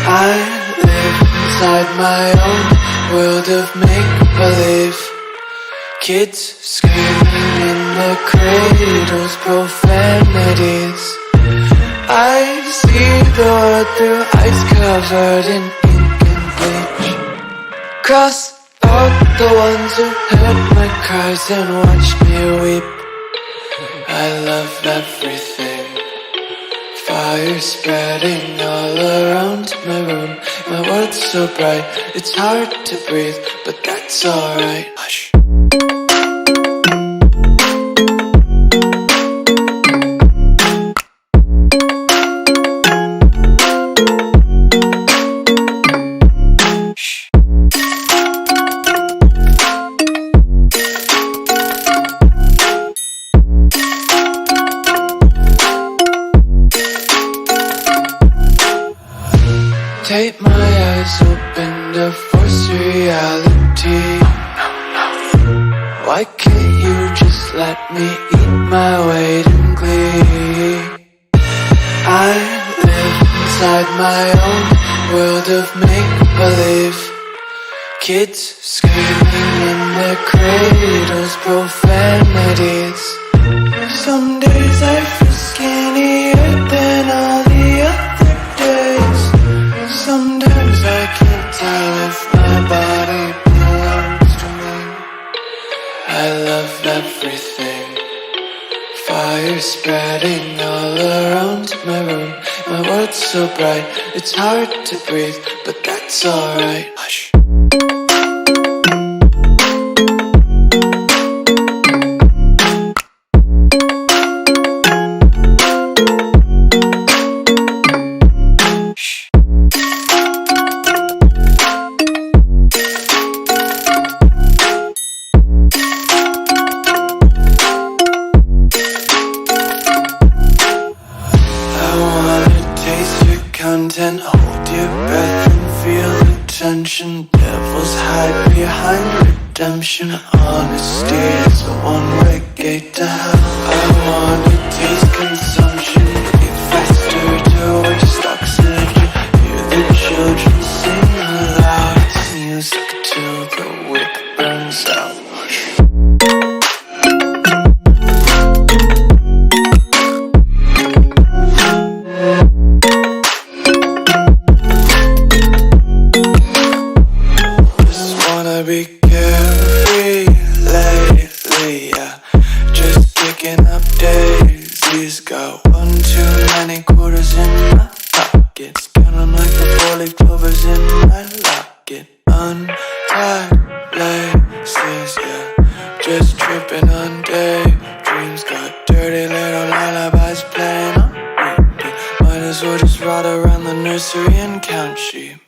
I live inside my own world of make-believe. Kids screaming in their cradles, profanities. I see the world through ice covered in ink and bleach. Cross out the ones who heard my cries and watched me weep. I love everything. Fire spreading all around my room. My world's so bright, it's hard to breathe, but that's alright. Hush. Tape my eyes open to force reality. Why can't you just let me eat my weight in glee? I live inside my own world of make-believe. Kids screaming in their cradles, profanities. Some days I feel skinnier than all the other days. Sometimes I can't tell if my body belongs to me. I love everything. Fire spreading all around my room. My world's so bright, it's hard to breathe, but that's alright. Hush. Content, hold your breath and feel the tension. Devils hide behind redemption. Honesty is a one-way gate to hell. I wanna taste consumption. Be faster to waste oxygen. Hear the children sing aloud. It's music till the wick burns out. Be carefree lately, yeah. Just picking up daisies. Got one too many quarters in my pockets. Counting like the four-leaf clovers in my locket. Untied laces, yeah. Just tripping on daydreams. Got dirty little lullabies playing on repeat. Might as well just ride around the nursery and count sheep.